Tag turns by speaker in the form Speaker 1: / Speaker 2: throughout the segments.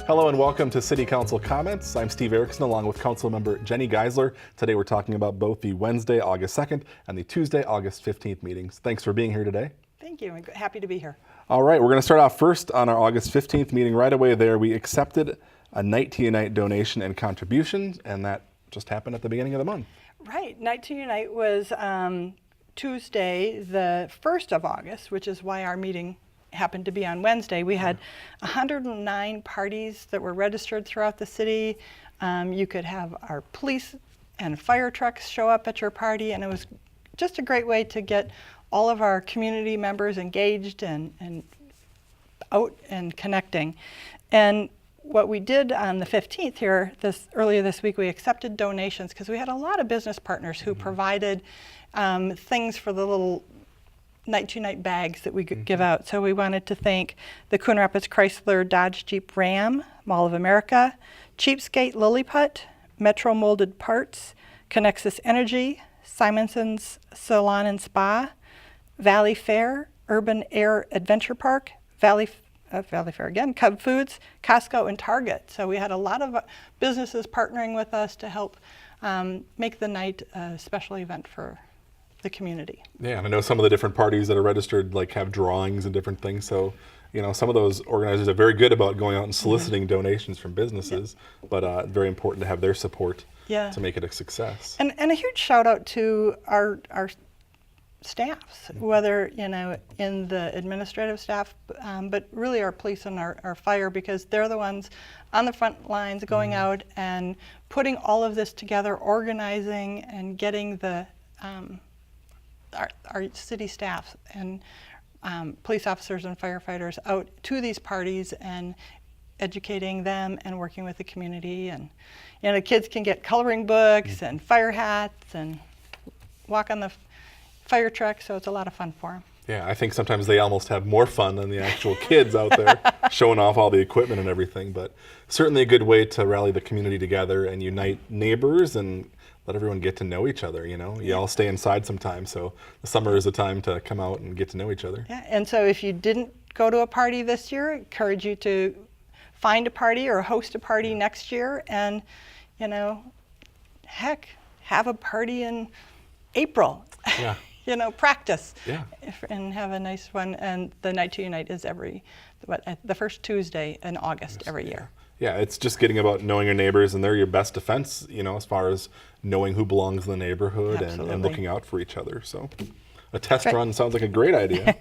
Speaker 1: Hello and welcome to City Council Comments. I'm Steve Erickson along with Council Member Jenny Geisler. Today we're talking about both the Wednesday, August 2nd and the Tuesday, August 15th meetings. Thanks for being here today.
Speaker 2: Thank you. I'm happy to be here.
Speaker 1: All right, we're going to start off first on our August 15th meeting. Right away there, we accepted a Night to Unite donation and contribution, and that just happened at the beginning of the month.
Speaker 2: Right. Night to Unite was Tuesday, the 1st of August, which is why our meeting happened to be on Wednesday. We had 109 parties that were registered throughout the city. You could have our police and fire trucks show up at your party, and it was just a great way to get all of our community members engaged and out and connecting. And what we did on the 15th here, earlier this week, we accepted donations because we had a lot of business partners who provided things for the little Night to Unite bags that we could give out. So we wanted to thank the Coon Rapids Chrysler Dodge Jeep Ram, Mall of America, Cheapskate Lilliput, Metro Molded Parts, Connexus Energy, Simonson's Salon and Spa, Valley Fair, Urban Air Adventure Park, Valley Fair again, Cub Foods, Costco, and Target. So we had a lot of businesses partnering with us to help make the night a special event for the community.
Speaker 1: Yeah, and I know some of the different parties that are registered have drawings and different things. So, some of those organizers are very good about going out and soliciting donations from businesses, but very important to have their support to make it a success.
Speaker 2: And a huge shout out to our staffs, whether in the administrative staff, but really our police and our fire, because they're the ones on the front lines going out and putting all of this together, organizing and getting the our city staff and police officers and firefighters out to these parties and educating them and working with the community. And the kids can get coloring books and fire hats and walk on the fire truck, so it's a lot of fun for them.
Speaker 1: Yeah, I think sometimes they almost have more fun than the actual kids out there showing off all the equipment and everything, but certainly a good way to rally the community together and unite neighbors and let everyone get to know each other. You all stay inside sometimes, so the summer is a time to come out and get to know each other.
Speaker 2: Yeah, and so if you didn't go to a party this year, I encourage you to find a party or host a party next year, and heck, have a party in April.
Speaker 1: Yeah.
Speaker 2: Practice and have a nice one. And the Night to Unite is the first Tuesday in August every year.
Speaker 1: Yeah, it's just getting about knowing your neighbors, and they're your best defense, as far as knowing who belongs in the neighborhood and looking out for each other. So a test run sounds like a great idea.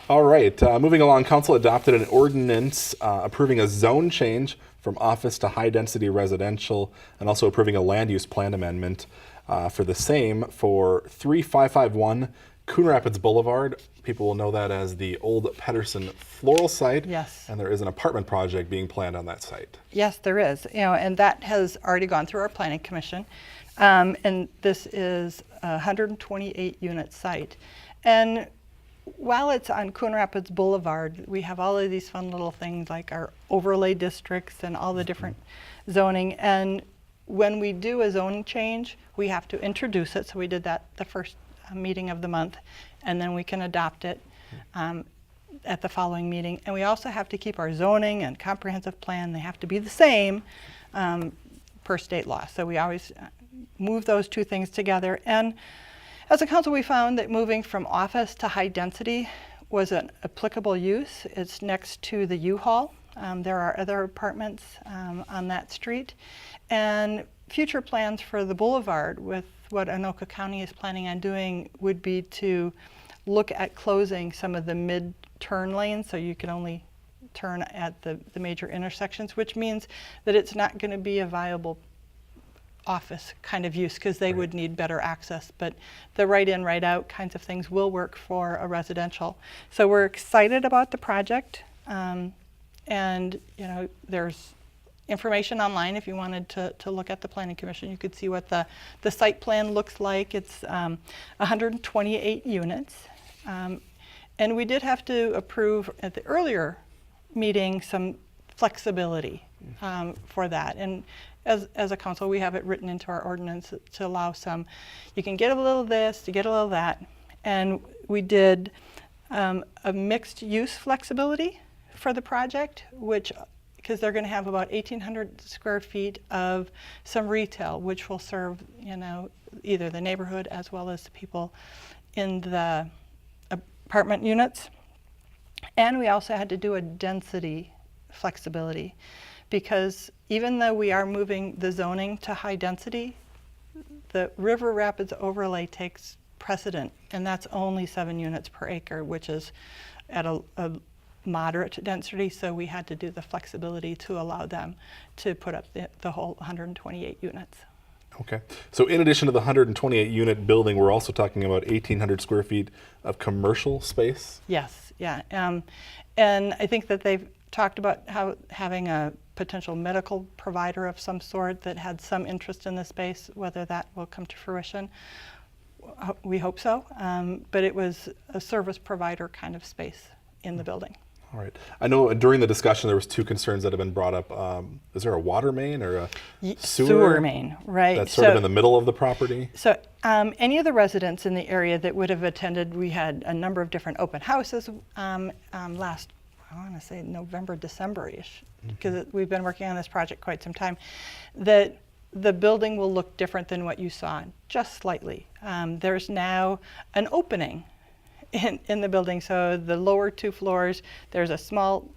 Speaker 1: All right, moving along, Council adopted an ordinance approving a zone change from office to high-density residential, and also approving a land use plan amendment for the same for 3551 Coon Rapids Boulevard. People will know that as the old Pedersen floral site.
Speaker 2: Yes.
Speaker 1: And there is an apartment project being planned on that site.
Speaker 2: Yes, there is. And that has already gone through our planning commission. And this is a 128 unit site. And while it's on Coon Rapids Boulevard, we have all of these fun little things like our overlay districts and all the different zoning. And when we do a zone change, we have to introduce it. So we did that the first meeting of the month, and then we can adopt it at the following meeting. And we also have to keep our zoning and comprehensive plan. They have to be the same per state law. So we always move those two things together. And as a council, we found that moving from office to high density was an applicable use. It's next to the U-Haul. There are other apartments on that street. And future plans for the boulevard with what Anoka County is planning on doing would be to look at closing some of the mid-turn lanes, so you can only turn at the major intersections, which means that it's not going to be a viable office kind of use because they would need better access. But the right in, right out kinds of things will work for a residential. So we're excited about the project. And there's information online if you wanted to look at the Planning Commission. You could see what the site plan looks like. It's 128 units. And we did have to approve at the earlier meeting some flexibility for that. And as a council, we have it written into our ordinance to allow some, you can get a little this, you get a little that. And we did a mixed use flexibility for the project, which because they're going to have about 1,800 square feet of some retail, which will serve, either the neighborhood as well as the people in the apartment units. And we also had to do a density flexibility, because even though we are moving the zoning to high density, the River Rapids overlay takes precedent, and that's only 7 units per acre, which is at a moderate density, so we had to do the flexibility to allow them to put up the whole 128 units.
Speaker 1: Okay. So in addition to the 128 unit building, we're also talking about 1,800 square feet of commercial space?
Speaker 2: Yes, yeah. And I think that they've talked about having a potential medical provider of some sort that had some interest in the space. Whether that will come to fruition, we hope so. But it was a service provider kind of space in the building.
Speaker 1: All right. I know during the discussion there was 2 concerns that have been brought up. Is there a water main or a
Speaker 2: sewer main, right?
Speaker 1: That's sort of in the middle of the property?
Speaker 2: So any of the residents in the area that would have attended, we had a number of different open houses last, I want to say November, December-ish, because we've been working on this project quite some time, that the building will look different than what you saw, just slightly. There's now an opening in the building, so the lower 2 floors, there's a small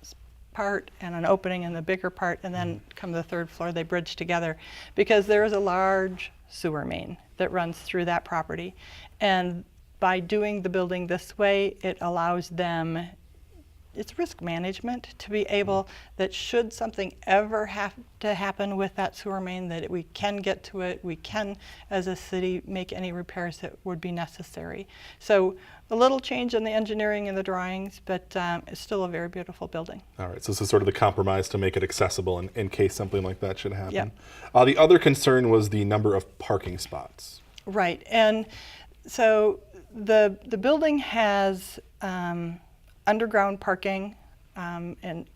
Speaker 2: part and an opening in the bigger part, and then come the 3rd floor, they bridge together, because there is a large sewer main that runs through that property. And by doing the building this way, it allows them, it's risk management, to be able that should something ever have to happen with that sewer main, that we can get to it, we can, as a city, make any repairs that would be necessary. So a little change in the engineering and the drawings, but it's still a very beautiful building.
Speaker 1: All right, so this is sort of the compromise to make it accessible in case something like that should happen.
Speaker 2: Yep.
Speaker 1: The other concern was the number of parking spots.
Speaker 2: Right, and so the building has underground parking and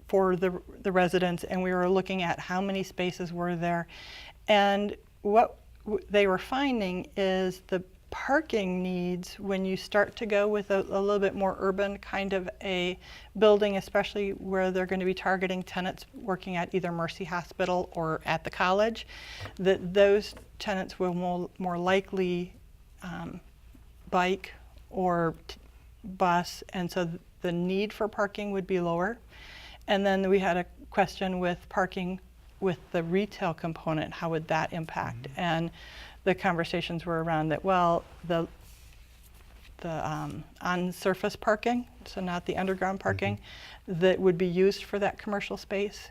Speaker 2: for the residents, and we were looking at how many spaces were there. And what they were finding is the parking needs, when you start to go with a little bit more urban kind of a building, especially where they're going to be targeting tenants working at either Mercy Hospital or at the college, that those tenants will more likely bike or bus, and so the need for parking would be lower. And then we had a question with parking with the retail component, how would that impact? And the conversations were around that, well, the on-surface parking, so not the underground parking, that would be used for that commercial space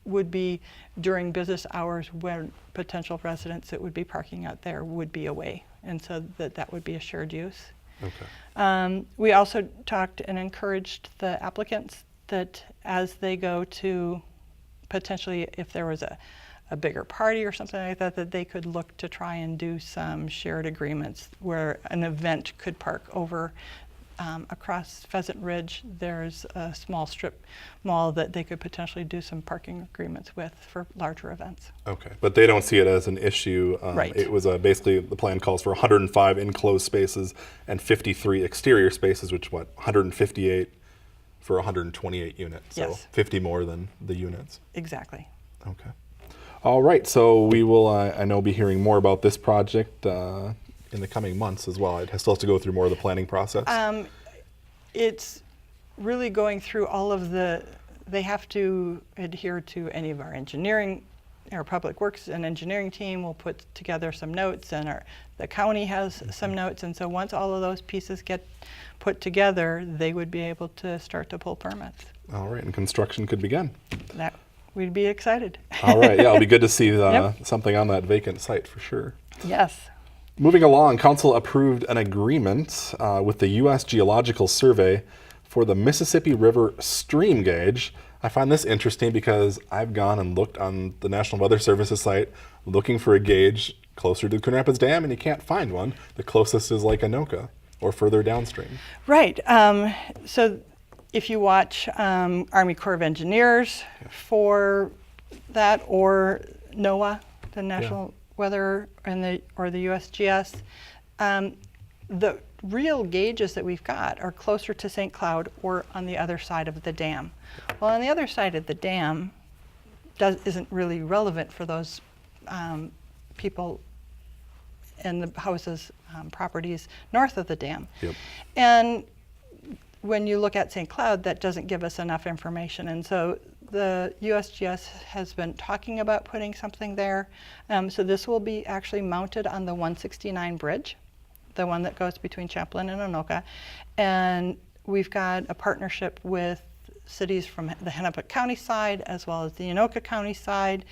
Speaker 2: would be during business hours when potential residents that would be parking out there would be away, and so that would be a shared use.
Speaker 1: Okay.
Speaker 2: We also talked and encouraged the applicants that as they go to potentially, if there was a bigger party or something like that, that they could look to try and do some shared agreements where an event could park over across Pheasant Ridge. There's a small strip mall that they could potentially do some parking agreements with for larger events.
Speaker 1: Okay, but they don't see it as an issue.
Speaker 2: Right.
Speaker 1: It was basically the plan calls for 105 enclosed spaces and 53 exterior spaces, which 158 for 128 units. So
Speaker 2: Yes.
Speaker 1: 50 more than the units.
Speaker 2: Exactly.
Speaker 1: Okay. All right, so we will, I know, be hearing more about this project in the coming months as well. It still has to go through more of the planning process.
Speaker 2: It's really going through all of they have to adhere to any of our engineering, our public works and engineering team will put together some notes, and the county has some notes, and so once all of those pieces get put together, they would be able to start to pull permits.
Speaker 1: All right, and construction could begin.
Speaker 2: We'd be excited.
Speaker 1: All right, yeah, it'll be good to see
Speaker 2: Yep.
Speaker 1: something on that vacant site for sure.
Speaker 2: Yes.
Speaker 1: Moving along, Council approved an agreement with the U.S. Geological Survey for the Mississippi River stream gauge. I find this interesting because I've gone and looked on the National Weather Service's site looking for a gauge closer to the Coon Rapids Dam, and you can't find one. The closest is like Anoka or further downstream.
Speaker 2: Right. So if you watch Army Corps of Engineers for that, or NOAA, the National Weather, or the USGS, the real gauges that we've got are closer to St. Cloud or on the other side of the dam. Well, on the other side of the dam isn't really relevant for those people in the houses, properties north of the dam.
Speaker 1: Yep.
Speaker 2: And when you look at St. Cloud, that doesn't give us enough information. And so the USGS has been talking about putting something there. So this will be actually mounted on the 169 bridge, the one that goes between Champlin and Anoka. And we've got a partnership with cities from the Hennepin County side as well as the Anoka County side.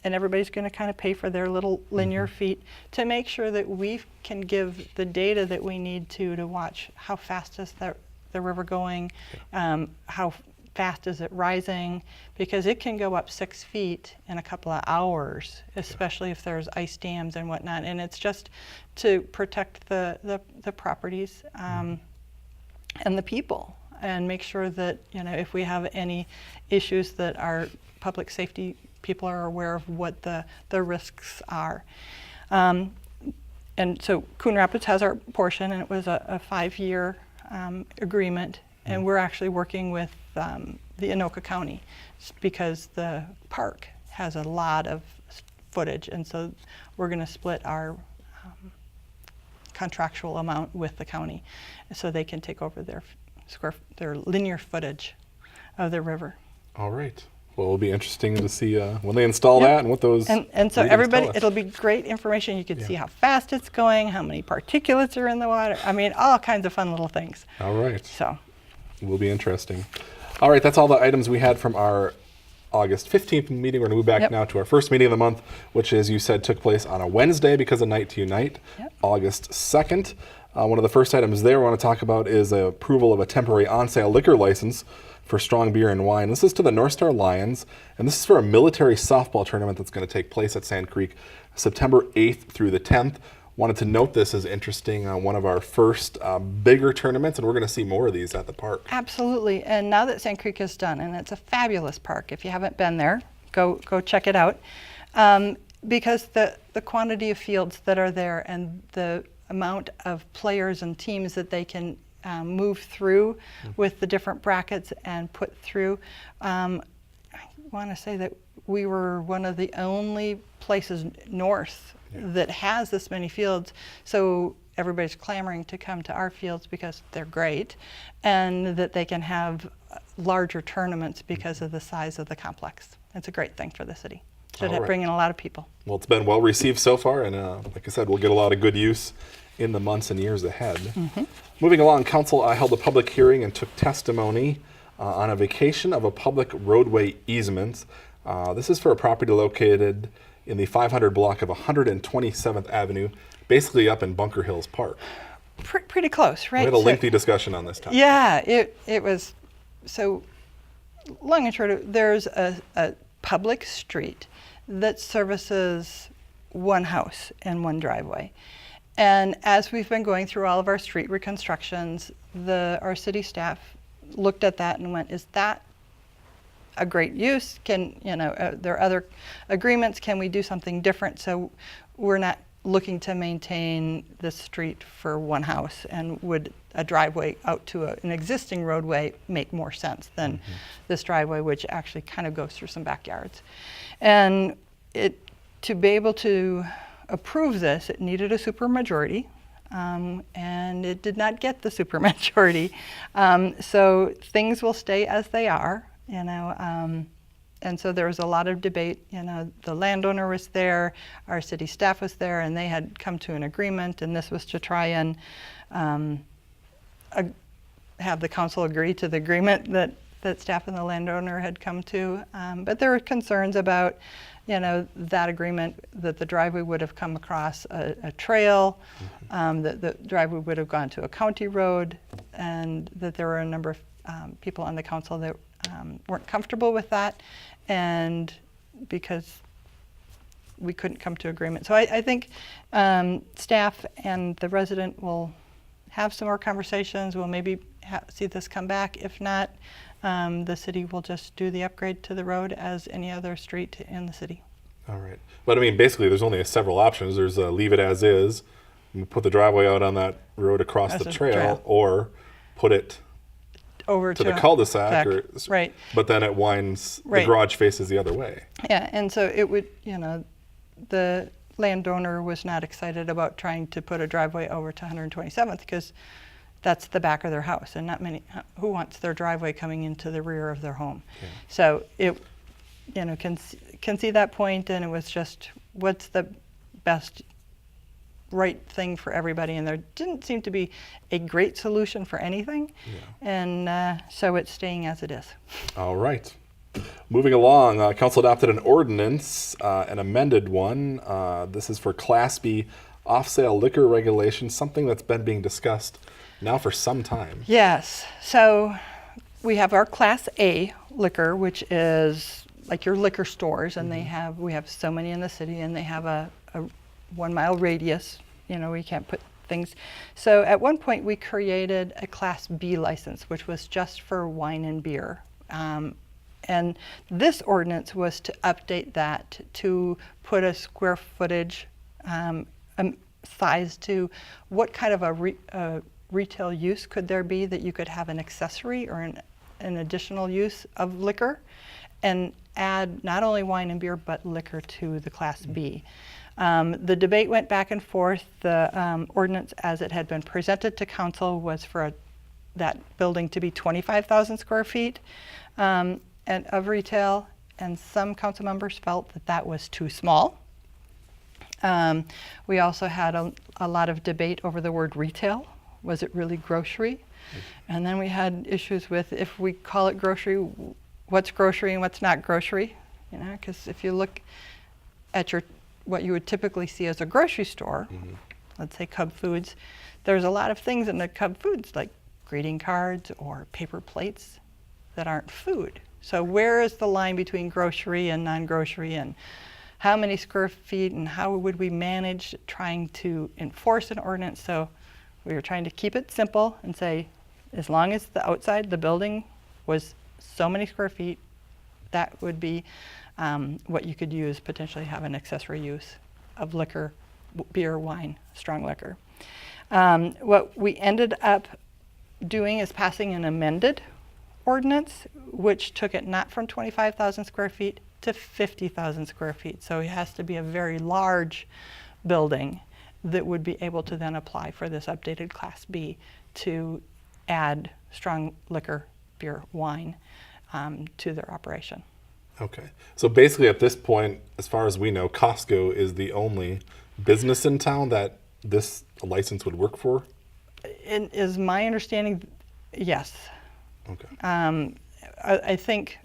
Speaker 2: And everybody's going to kind of pay for their little linear feet to make sure that we can give the data that we need to watch how fast is the river going, how fast is it rising, because it can go up 6 feet in a couple of hours, especially if there's ice dams and whatnot. And it's just to protect the properties and the people, and make sure that, you know, if we have any issues, that our public safety people are aware of what the risks are. And so Coon Rapids has our portion, and it was a 5-year agreement. And we're actually working with the Anoka County because the park has a lot of footage. And so we're going to split our contractual amount with the county so they can take over their linear footage of the river.
Speaker 1: All right. Well, it'll be interesting to see when they install that and what those
Speaker 2: and so
Speaker 1: readings
Speaker 2: everybody,
Speaker 1: tell us.
Speaker 2: it'll be great information. You can see how fast it's going, how many particulates are in the water. I mean, all kinds of fun little things.
Speaker 1: All right.
Speaker 2: So
Speaker 1: Will be interesting. All right, that's all the items we had from our August 15th meeting. We're going to move back now to our first meeting of the month, which, as you said, took place on a Wednesday because of Night to Unite, August 2nd. One of the first items there we want to talk about is approval of a temporary on-sale liquor license for strong beer and wine. This is to the North Star Lions, and this is for a military softball tournament that's going to take place at Sand Creek September 8th through the 10th. Wanted to note this as interesting, one of our first bigger tournaments, and we're going to see more of these at the park.
Speaker 2: absolutely. And now that Sand Creek is done, and it's a fabulous park. If you haven't been there, go check it out. Because the quantity of fields that are there and the amount of players and teams that they can move through with the different brackets and put through. I want to say that we were one of the only places north that has this many fields. So everybody's clamoring to come to our fields because they're great, and that they can have larger tournaments because of the size of the complex. It's a great thing for the city. Should bring in a lot of people.
Speaker 1: Well, it's been well received so far, and like I said, we'll get a lot of good use in the months and years ahead. Moving along, Council held a public hearing and took testimony on a vacation of a public roadway easement. This is for a property located in the 500 block of 127th Avenue, basically up in Bunker Hills Park.
Speaker 2: Pretty close, right?
Speaker 1: We had a lengthy discussion on this topic.
Speaker 2: Yeah, it was. So long and short, there's a public street that services one house and one driveway. And as we've been going through all of our street reconstructions, our city staff looked at that and went, is that a great use? Can, there are other agreements, can we do something different so we're not looking to maintain the street for one house, and would a driveway out to an existing roadway make more sense than this driveway, which actually kind of goes through some backyards. And to be able to approve this, it needed a supermajority, and it did not get the supermajority. So things will stay as they are, and so there was a lot of debate. The landowner was there, our city staff was there, and they had come to an agreement, and this was to try and have the council agree to the agreement that staff and the landowner had come to. But there were concerns about that agreement, that the driveway would have come across a trail, that the driveway would have gone to a county road, and that there were a number of people on the council that weren't comfortable with that, and because we couldn't come to agreement. So I think staff and the resident will have some more conversations. We'll maybe see this come back. If not, the city will just do the upgrade to the road as any other street in the city.
Speaker 1: All right. But I mean, basically, there's only several options. There's leave it as is, put the driveway out on that road across
Speaker 2: As
Speaker 1: the
Speaker 2: a
Speaker 1: trail,
Speaker 2: trail.
Speaker 1: or put it
Speaker 2: over
Speaker 1: to the cul-de-sac, or,
Speaker 2: right.
Speaker 1: but then it winds, the
Speaker 2: Right.
Speaker 1: garage faces the other way.
Speaker 2: Yeah, and so it would, the landowner was not excited about trying to put a driveway over to 127th because that's the back of their house, and not many, who wants their driveway coming into the rear of their home?
Speaker 1: Yeah.
Speaker 2: So it, can see that point, and it was just, what's the best right thing for everybody, and there didn't seem to be a great solution for anything, and so it's staying as it is.
Speaker 1: All right. Moving along, council adopted an ordinance, an amended one. This is for Class B off-sale liquor regulations, something that's been being discussed now for some time.
Speaker 2: Yes, so we have our Class A liquor, which is like your liquor stores, and we have so many in the city, and they have a 1 mile radius. We can't put things. So at one point we created a Class B license, which was just for wine and beer. And this ordinance was to update that to put a square footage size to what kind of a retail use could there be that you could have an accessory or an additional use of liquor, and add not only wine and beer but liquor to the Class B. The debate went back and forth. The ordinance as it had been presented to council was for that building to be 25,000 square feet and of retail, and some council members felt that that was too small. We also had a lot of debate over the word retail. Was it really grocery? And then we had issues with, if we call it grocery, what's grocery and what's not grocery? Because if you look at what you would typically see as a grocery store, let's say Cub Foods, there's a lot of things in the Cub Foods like greeting cards or paper plates that aren't food. So where is the line between grocery and non-grocery, and how many square feet, and how would we manage trying to enforce an ordinance? So we were trying to keep it simple and say, as long as the outside, the building was so many square feet, that would be what you could use, potentially have an accessory use of liquor, beer, wine, strong liquor. What we ended up doing is passing an amended ordinance, which took it not from 25,000 square feet to 50,000 square feet. So it has to be a very large building that would be able to then apply for this updated Class B to add strong liquor, beer, wine to their operation.
Speaker 1: Okay. So basically at this point, as far as we know, Costco is the only business in town that this license would work for?
Speaker 2: Is my understanding, yes.
Speaker 1: Okay.
Speaker 2: I think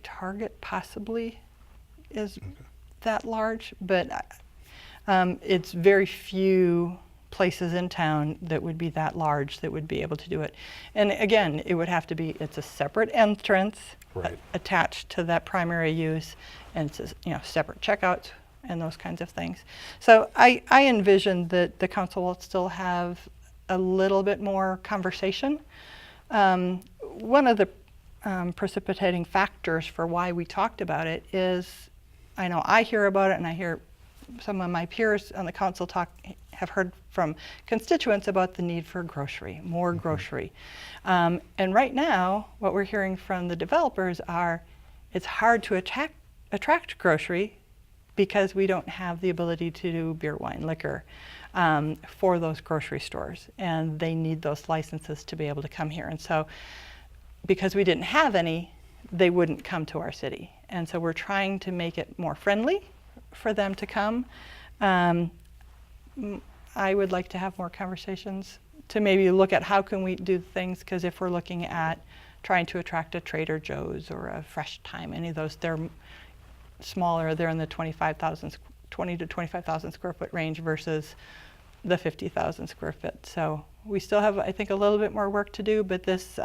Speaker 2: Target possibly is that large, but it's very few places in town that would be that large that would be able to do it. And again, it would have to be, it's a separate entrance attached to that primary use, and it's separate checkouts and those kinds of things. So I envision that the council will still have a little bit more conversation. One of the precipitating factors for why we talked about it is, I know I hear about it, and I hear some of my peers on the council have heard from constituents about the need for grocery, more grocery. And right now, what we're hearing from the developers are, it's hard to attract grocery because we don't have the ability to do beer, wine, liquor for those grocery stores, and they need those licenses to be able to come here. And so because we didn't have any, they wouldn't come to our city. And so we're trying to make it more friendly for them to come. I would like to have more conversations to maybe look at how can we do things, because if we're looking at trying to attract a Trader Joe's or a Fresh Time, any of those, they're smaller, they're in the 20 to 25,000 square foot range versus the 50,000 square foot. So we still have, I think, a little bit more work to do, but this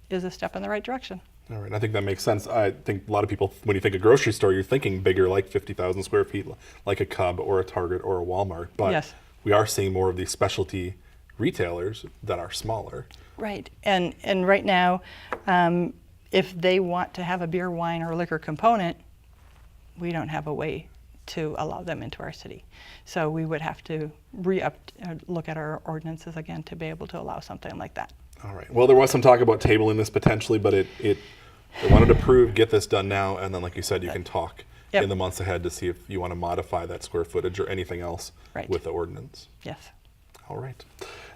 Speaker 2: is a step in the right direction.
Speaker 1: All right, I think that makes sense. I think a lot of people, when you think of grocery store, you're thinking bigger, like 50,000 square feet, like a Cub or a Target or a Walmart. But
Speaker 2: yes,
Speaker 1: we are seeing more of these specialty retailers that are smaller.
Speaker 2: Right, and right now, if they want to have a beer, wine, or liquor component, we don't have a way to allow them into our city. So we would have to look at our ordinances again to be able to allow something like that.
Speaker 1: All right. Well, there was some talk about tabling this potentially, but they wanted to get this done now, and then, like you said, you can talk in the months ahead to see if you want to modify that square footage or anything else with the ordinance.
Speaker 2: Yes.
Speaker 1: All right.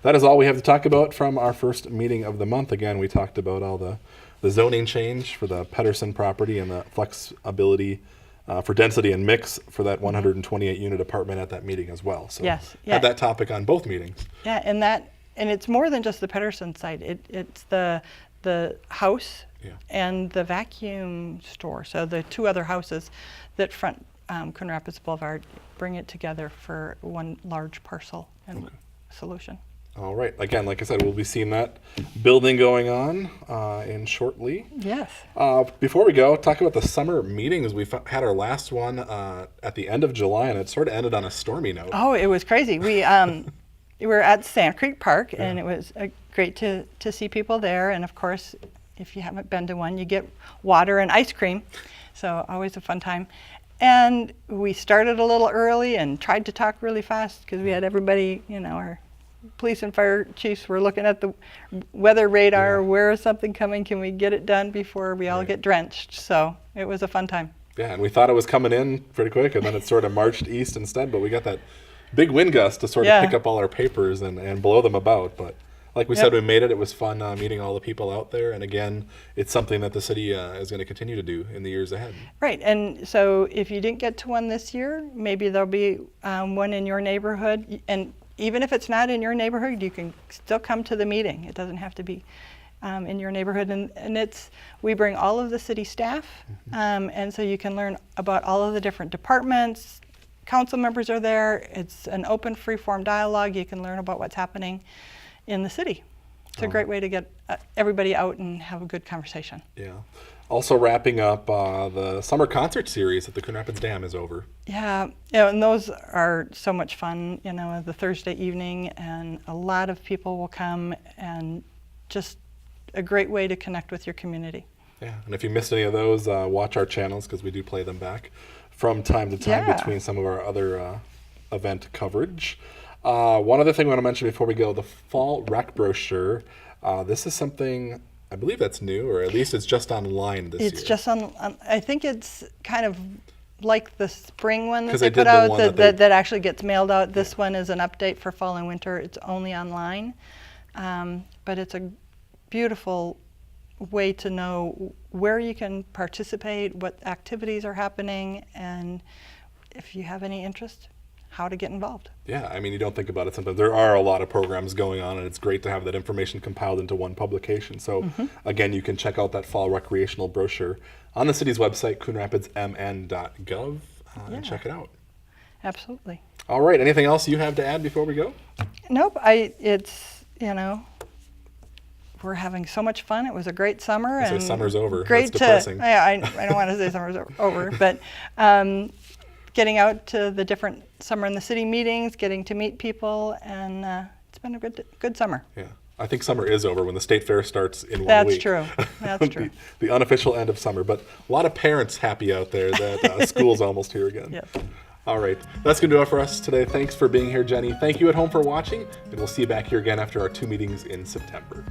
Speaker 1: That is all we have to talk about from our first meeting of the month. Again, we talked about all the zoning change for the Pedersen property and the flexibility for density and mix for that 128 unit apartment at that meeting as well. So had that topic on both meetings.
Speaker 2: Yeah, and it's more than just the Pedersen site. It's the house and the vacuum store. So the two other houses that front Coon Rapids Boulevard, bring it together for one large parcel and solution.
Speaker 1: All right. Again, like I said, we'll be seeing that building going on in shortly.
Speaker 2: Yes.
Speaker 1: Before we go, talk about the summer meetings. We had our last one at the end of July, and it sort of ended on a stormy note.
Speaker 2: Oh, it was crazy. We were at Sand Creek Park, and it was great to see people there. And of course, if you haven't been to one, you get water and ice cream. So always a fun time. And we started a little early and tried to talk really fast because we had everybody, our police and fire chiefs were looking at the weather radar. Where is something coming? Can we get it done before we all get drenched? So it was a fun time. Yeah,
Speaker 1: and we thought it was coming in pretty quick, and then it sort of marched east instead. But we got that big wind gust to sort of pick up all our papers and blow them about. But like we said, we made it. It was fun meeting all the people out there. And again, it's something that the city is going to continue to do in the years ahead.
Speaker 2: Right. And so if you didn't get to one this year, maybe there'll be one in your neighborhood. And even if it's not in your neighborhood, you can still come to the meeting. It doesn't have to be in your neighborhood. And we bring all of the city staff. And so you can learn about all of the different departments. Council members are there. It's an open, free-form dialogue. You can learn about what's happening in the city. It's a great way to get everybody out and have a good conversation.
Speaker 1: Yeah. Also wrapping up the summer concert series at the Coon Rapids Dam is over.
Speaker 2: Yeah, and those are so much fun, the Thursday evening, and a lot of people will come, and just a great way to connect with your community.
Speaker 1: Yeah, and if you missed any of those, watch our channels because we do play them back from time to time between some of our other event coverage. One other thing I want to mention before we go, the fall rec brochure. This is something, I believe that's new, or at least it's just online this year.
Speaker 2: It's just on, I think it's kind of like the spring one that they put out that actually gets mailed out. This one is an update for fall and winter. It's only online, but it's a beautiful way to know where you can participate, what activities are happening, and if you have any interest, how to get involved.
Speaker 1: Yeah, I mean, you don't think about it sometimes. There are a lot of programs going on, and it's great to have that information compiled into one publication. So, again, you can check out that fall recreational brochure on the city's website, coonrapidsmn.gov, and check it out.
Speaker 2: Absolutely.
Speaker 1: All right, anything else you have to add before we go?
Speaker 2: Nope, we're having so much fun. It was a great summer.
Speaker 1: So summer's over.
Speaker 2: Great.
Speaker 1: That's depressing.
Speaker 2: I don't want to say summer's over, but getting out to the different Summer in the City meetings, getting to meet people, and it's been a good summer.
Speaker 1: Yeah, I think summer is over when the state fair starts in 1 week.
Speaker 2: That's true. That's true.
Speaker 1: The unofficial end of summer, but a lot of parents happy out there that school's almost here again.
Speaker 2: Yes.
Speaker 1: All right, that's going to do it for us today. Thanks for being here, Jenny. Thank you at home for watching, and we'll see you back here again after our 2 meetings in September.